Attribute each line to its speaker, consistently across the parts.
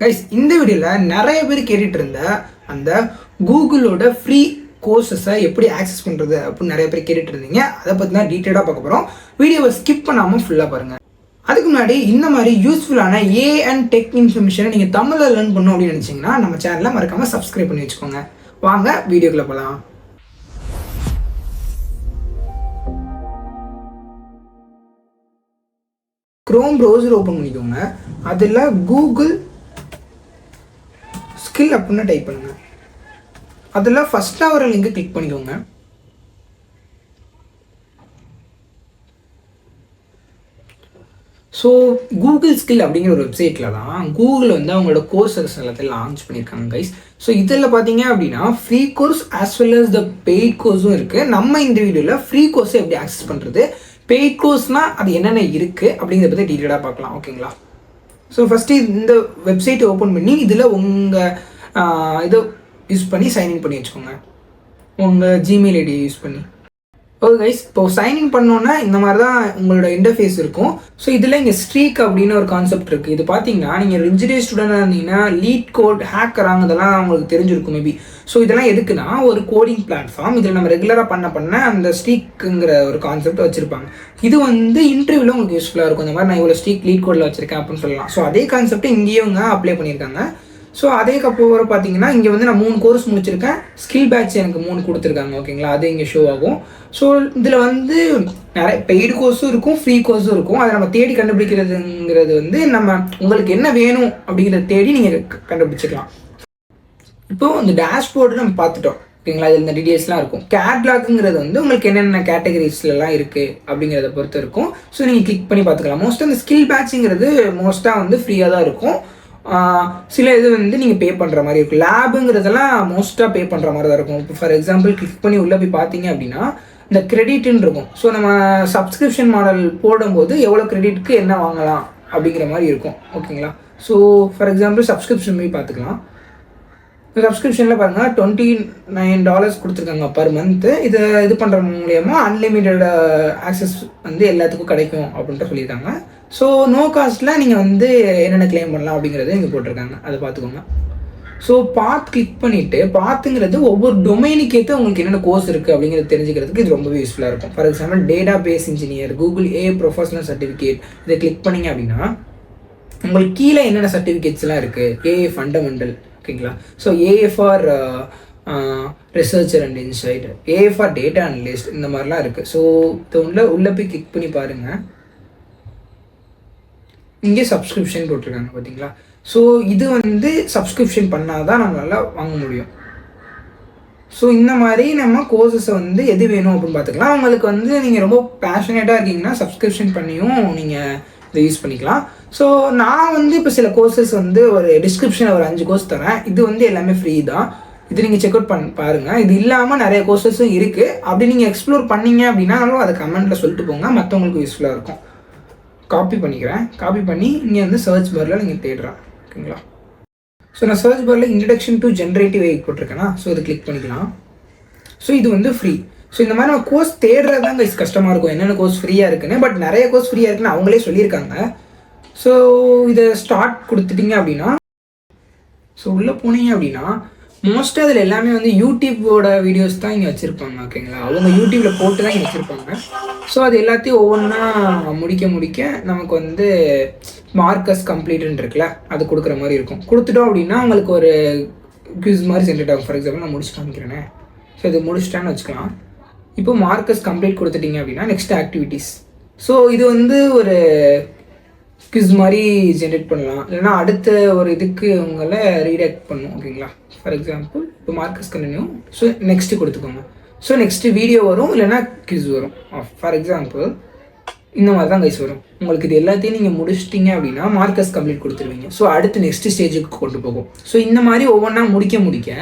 Speaker 1: Guys, இந்த வீடியோவில் நிறைய பேர் கேட்டுட்டு இருந்த அந்த கூகுளோட ஃப்ரீ கோர்சஸை எப்படி ஆக்சஸ் பண்ணுறது அப்படின்னு நிறைய பேர் கேட்டுட்டு இருந்தீங்க. அதை பற்றி தான் டீட்டெயிலாக பார்க்க போகிறோம். வீடியோவை ஸ்கிப் பண்ணாமல் ஃபுல்லாக பாருங்கள். அதுக்கு முன்னாடி இந்த மாதிரி யூஸ்ஃபுல்லான அண்ட் டெக் இன்ஃபர்மேஷனை நீங்கள் தமிழில் லேர்ன் பண்ணணும் அப்படின்னு நினச்சிங்கன்னா நம்ம சேனலை மறக்காமல் சப்ஸ்கிரைப் பண்ணி வச்சுக்கோங்க. வாங்க வீடியோக்குள்ளே போகலாம். க்ரோம் ப்ரௌசர் ஓப்பன் பண்ணிக்கோங்க. அதில் கூகுள் ஸ்கில் அப்படின்னு டைப் பண்ணுங்க. அதில் ஃபஸ்ட்டாக ஒரு லிங்க் கிளிக் பண்ணிக்கோங்க. ஸோ கூகுள் ஸ்கில் அப்படிங்கிற ஒரு வெப்சைட்டில் தான் கூகுள் வந்து அவங்களோட கோர்சஸ் எல்லாத்தையும் லான்ச் பண்ணியிருக்காங்க கைஸ். ஸோ இதில் பார்த்தீங்க அப்படின்னா free course as well as the paid கோர்ஸும் இருக்குது. நம்ம இந்த வீடியோவில் ஃப்ரீ கோர்ஸை எப்படி ஆக்சஸ் பண்ணுறது, பெய்ட் கோர்ஸ்னால் அது என்னென்ன இருக்குது அப்படிங்கிறத பற்றி டீட்டெயிலாக பார்க்கலாம். ஓகேங்களா? ஸோ ஃபஸ்ட்டு இந்த வெப்சைட்டை ஓப்பன் பண்ணி இதில் உங்கள் இதை யூஸ் பண்ணி சைன்இன் பண்ணி வச்சுக்கோங்க, உங்கள் ஜிமெயில் ஐடியை யூஸ் பண்ணி. ஓகே கைஸ், இப்போ சைன்இன் பண்ணோன்னா இந்த மாதிரி தான் உங்களோட இன்டர்ஃபேஸ் இருக்கும். ஸோ இதில் இங்கே ஸ்ட்ரீக் அப்படின்னு ஒரு கான்செப்ட் இருக்குது. இது பார்த்தீங்கன்னா நீங்கள் ரெஜிஸ்டர்ட் ஸ்டூடெண்டாக இருந்தீங்கன்னா லீட் கோட் ஹேக்கராங்க இதெல்லாம் உங்களுக்கு தெரிஞ்சிருக்கும் மேபி. ஸோ இதெல்லாம் எதுக்குன்னா ஒரு கோடிங் பிளாட்ஃபார்ம். இதில் நம்ம ரெகுலராக பண்ண அந்த ஸ்ட்ரீக்குங்கிற ஒரு கான்செப்ட் வச்சுருப்பாங்க. இது வந்து இன்டர்வியூவில் உங்களுக்கு யூஸ்ஃபுல்லாக இருக்கும். இந்த மாதிரி நான் இவ்வளோ ஸ்ட்ரீக் லீட் கோடில் வச்சுருக்கேன் அப்படின்னு சொல்லலாம். ஸோ அதே கான்செப்ட் இங்கேயும் இவங்க அப்ளை பண்ணியிருக்காங்க. ஸோ அதேக்கப்புறம் பார்த்தீங்கன்னா இங்கே வந்து நான் 3 கோர்ஸ் முடிச்சிருக்கேன். ஸ்கில் பேட்ச் எனக்கு 3 கொடுத்துருக்காங்க. ஓகேங்களா? அது இங்கே ஷோ ஆகும். ஸோ இதில் வந்து நிறைய பெய்டு கோர்ஸும் இருக்கும், ஃப்ரீ கோர்ஸும் இருக்கும். அதை நம்ம தேடி கண்டுபிடிக்கிறதுங்கிறது வந்து நம்ம உங்களுக்கு என்ன வேணும் அப்படிங்கிறத தேடி நீங்கள் கண்டுபிடிச்சிக்கலாம். இப்போது இந்த டேஷ்போர்டு நம்ம பார்த்துட்டோம். ஓகேங்களா? இதில் இந்த டீட்டெயில்ஸ்லாம் இருக்கும். கேட்லாக்குங்கிறது வந்து உங்களுக்கு என்னென்ன கேட்டகரிஸ்லாம் இருக்குது அப்படிங்கிறத பொறுத்து இருக்கும். ஸோ நீங்கள் கிளிக் பண்ணி பார்த்துக்கலாம். மோஸ்ட்டாக இந்த ஸ்கில் பேட்சுங்கிறது மோஸ்ட்டாக வந்து ஃப்ரீயாக தான் இருக்கும். சில இது வந்து நீங்கள் பே பண்ணுற மாதிரி இருக்கும். லேபுங்கிறதெல்லாம் மோஸ்ட்டாக பே பண்ணுற மாதிரி தான் இருக்கும். இப்போ ஃபார் எக்ஸாம்பிள் கிளிக் பண்ணி உள்ளே போய் பார்த்தீங்க அப்படின்னா இந்த கிரெடிட்னு இருக்கும். ஸோ நம்ம சப்ஸ்கிரிப்ஷன் மாடல் போடும்போது எவ்வளோ கிரெடிட்க்கு என்ன வாங்கலாம் அப்படிங்கிற மாதிரி இருக்கும். ஓகேங்களா? ஸோ ஃபார் எக்ஸாம்பிள் சப்ஸ்கிரிப்ஷன் போய் பார்த்துக்கலாம். சப்ஸ்கிரிப்ஷனில் பாருங்கள் $29 கொடுத்துருக்காங்க பர் மந்த்து. இது பண்ணுற மூலயமா அன்லிமிட்டட் ஆக்சஸ் வந்து எல்லாத்துக்கும் கிடைக்கும் அப்படின்ட்டு சொல்லியிருக்காங்க. ஸோ நோ காஸ்ட்டில் நீங்கள் வந்து என்னென்ன கிளைம் பண்ணலாம் அப்படிங்கிறத இங்கே போட்டிருக்காங்க. அதை பார்த்துக்கோங்க. ஸோ பாத் கிளிக் பண்ணிவிட்டு பாத்துங்கிறது ஒவ்வொரு டொமைனுக்கு ஏற்ற உங்களுக்கு என்னென்ன கோர்ஸ் இருக்குது அப்படிங்கிறது தெரிஞ்சுக்கிறதுக்கு இது ரொம்பவே யூஸ்ஃபுல்லாக இருக்கும். For example database engineer, Google professional certificate, இதை கிளிக் பண்ணிங்க அப்படின்னா உங்களுக்கு கீழே என்னென்ன சர்டிஃபிகேட்ஸ்லாம் இருக்குது. Uh fundamental. ஓகேங்களா? So uh for researcher and insight, uh for data analyst, இந்த மாதிரிலாம் இருக்குது. ஸோ இது உள்ளே போய் கிளிக் பண்ணி பாருங்கள். இங்கே சப்ஸ்கிரிப்ஷன் போட்டிருக்காங்க பார்த்தீங்களா? ஸோ இது வந்து சப்ஸ்கிரிப்ஷன் பண்ணால் தான் நம்மளால் வாங்க முடியும். ஸோ இந்த மாதிரி நம்ம கோர்சஸை வந்து எது வேணும் அப்படின்னு பார்த்துக்கலாம். உங்களுக்கு வந்து நீங்கள் ரொம்ப பேஷனேட்டாக இருக்கீங்கன்னா சப்ஸ்கிரிப்ஷன் பண்ணியும் நீங்கள் இதை யூஸ் பண்ணிக்கலாம். ஸோ நான் வந்து இப்போ சில கோர்சஸ் வந்து ஒரு டிஸ்கிரிப்ஷனில் ஒரு 5 கோர்ஸ் தரேன். இது வந்து எல்லாமே ஃப்ரீ தான். இது நீங்கள் செக் அவுட் பாருங்கள். இது இல்லாமல் நிறைய கோர்சஸும் இருக்குது. அப்படி நீங்கள் எக்ஸ்ப்ளோர் பண்ணீங்க அப்படின்னாலும் அதை கமெண்ட்டில் சொல்லிட்டு போங்க, மற்றவங்களுக்கு யூஸ்ஃபுல்லாக இருக்கும். காப்பி பண்ணிக்கிறேன். காப்பி பண்ணி இங்கே வந்து சர்ச் பாரில் நீங்கள் தேடுறேன். ஓகேங்களா? ஸோ நான் சர்ச் பாரில் இன்ட்ரடக்ஷன் டு ஜென்ரேட்டிவ் AI போட்டிருக்கேன்னா, ஸோ இதை கிளிக் பண்ணிக்கலாம். ஸோ இது வந்து ஃப்ரீ. ஸோ இந்த மாதிரி நம்ம கோர்ஸ் தேடுறது தான் கஷ்டமாக இருக்கும், என்னென்ன கோர்ஸ் ஃப்ரீயாக இருக்குன்னு. பட் நிறைய கோர்ஸ் ஃப்ரீயாக இருக்குன்னு அவங்களே சொல்லியிருக்காங்க. ஸோ இதை ஸ்டார்ட் கொடுத்துட்டிங்க அப்படின்னா, ஸோ உள்ளே போனீங்க அப்படின்னா மோஸ்ட்டாக அதில் எல்லாமே வந்து யூடியூப்போட வீடியோஸ் தான் இங்கே வச்சுருப்பாங்க. ஓகேங்களா? அவங்க யூடியூப்பில் போட்டு தான் இங்கே வச்சுருப்பாங்க. ஸோ அது எல்லாத்தையும் ஒவ்வொன்றா முடிக்க நமக்கு வந்து மார்க்கஸ் கம்ப்ளீட்னு இருக்குல்ல, அது கொடுக்குற மாதிரி இருக்கும். கொடுத்துட்டோம் அப்படின்னா உங்களுக்கு ஒரு குவிஸ் மாதிரி ஜென்ரேட் ஆகும். ஃபார் எக்ஸாம்பிள் நான் முடிச்சு காமிக்கிறேனே. ஸோ இது முடிச்சிட்டான்னு வச்சுக்கலாம். இப்போ மார்க்கஸ் கம்ப்ளீட் கொடுத்துட்டிங்க அப்படின்னா நெக்ஸ்ட் ஆக்டிவிட்டீஸ். ஸோ இது வந்து ஒரு குவிஸ் மாதிரி ஜென்ரேட் பண்ணலாம். இல்லைனா அடுத்த ஒரு இதுக்கு உங்களை ரீடாக்ட் பண்ணும். ஓகேங்களா? ஃபார் எக்ஸாம்பிள் இப்போ மார்க்கஸ் கண்டினியூ. ஸோ நெக்ஸ்ட்டு கொடுத்துக்கோங்க. ஸோ நெக்ஸ்ட்டு வீடியோ வரும், இல்லைனா குவிஸ் வரும். ஃபார் எக்ஸாம்பிள் இந்த மாதிரி தான் கைஸ் வரும். உங்களுக்கு இது எல்லாத்தையும் நீங்கள் முடிச்சிட்டிங்க அப்படின்னா மார்க்கஸ் கம்ப்ளீட் கொடுத்துருவீங்க. ஸோ அடுத்து நெக்ஸ்ட் ஸ்டேஜுக்கு கொண்டு போகும். ஸோ இந்த மாதிரி ஒவ்வொன்றா முடிக்க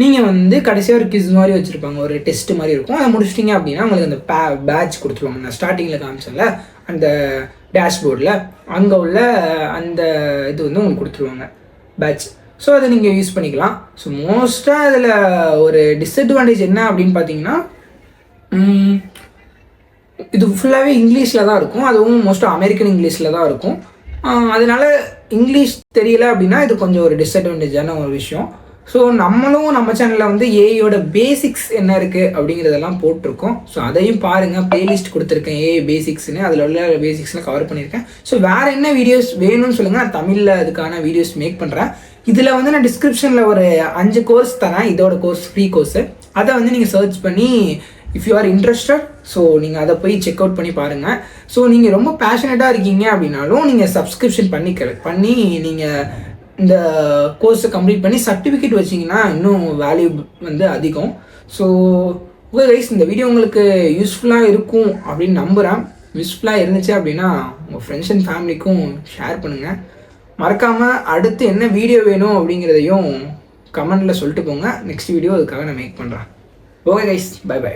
Speaker 1: நீங்கள் வந்து கடைசியாக ஒரு குவிஸ் மாதிரி வச்சுருப்பாங்க, ஒரு டெஸ்ட் மாதிரி இருக்கும். அதை முடிச்சிட்டிங்க அப்படின்னா உங்களுக்கு அந்த பேட்ச் கொடுத்துருவாங்க. நான் ஸ்டார்டிங்கில் காமிச்சேன்ல அந்த டேஷ்போர்டில், அங்கே உள்ள அந்த இது வந்து உங்களுக்கு கொடுத்துருவாங்க பேட்ச். ஸோ அதை நீங்கள் யூஸ் பண்ணிக்கலாம். ஸோ மோஸ்ட்டாக அதில் ஒரு டிஸ்அட்வான்டேஜ் என்ன அப்படின்னு பார்த்தீங்கன்னா, இது ஃபுல்லாகவே இங்கிலீஷில் தான் இருக்கும். அதுவும் மோஸ்ட்டாக அமெரிக்கன் இங்கிலீஷில் தான் இருக்கும். அதனால் இங்கிலீஷ் தெரியல அப்படின்னா இது கொஞ்சம் ஒரு டிஸ்அட்வான்டேஜான ஒரு விஷயம். ஸோ நம்மளும் நம்ம சேனலில் வந்து ஏஐயோட பேசிக்ஸ் என்ன இருக்குது அப்படிங்கிறதெல்லாம் போட்டிருக்கோம். ஸோ அதையும் பாருங்கள், ப்ளேலிஸ்ட் கொடுத்துருக்கேன் ஏஐ பேசிக்ஸ்னு, அதில் உள்ள பேசிக்ஸ்லாம் கவர் பண்ணியிருக்கேன். ஸோ வேறு என்ன வீடியோஸ் வேணும்னு சொல்லுங்கள், நான் தமிழில் அதுக்கான வீடியோஸ் மேக் பண்ணுறேன். இதில் வந்து நான் டிஸ்கிரிப்ஷனில் ஒரு 5 கோர்ஸ் தரேன், இதோட கோர்ஸ் ஃப்ரீ கோர்ஸு. அதை வந்து நீங்கள் சர்ச் பண்ணி if you are interested so நீங்கள் அதை போய் செக் அவுட் பண்ணி பாருங்கள். ஸோ நீங்கள் ரொம்ப பேஷனேட்டாக இருக்கீங்க அப்படின்னாலும் நீங்கள் சப்ஸ்கிரிப்ஷன் பண்ணி நீங்கள் இந்த கோர்ஸை கம்ப்ளீட் பண்ணி சர்டிஃபிகேட் வச்சிங்கன்னா இன்னும் வேல்யூ வந்து அதிகம். ஸோ ஓகே கைஸ், இந்த வீடியோ உங்களுக்கு யூஸ்ஃபுல்லாக இருக்கும் அப்படின்னு நம்புகிறேன். யூஸ்ஃபுல்லாக இருந்துச்சு அப்படின்னா உங்கள் ஃப்ரெண்ட்ஸ் அண்ட் ஃபேமிலிக்கும் ஷேர் பண்ணுங்கள். மறக்காமல் அடுத்து என்ன வீடியோ வேணும் அப்படிங்கிறதையும் கமெண்டில் சொல்லிட்டு போங்க. நெக்ஸ்ட் வீடியோ அதுக்காக நான் மேக் பண்ணுறேன். Okay guys, bye by.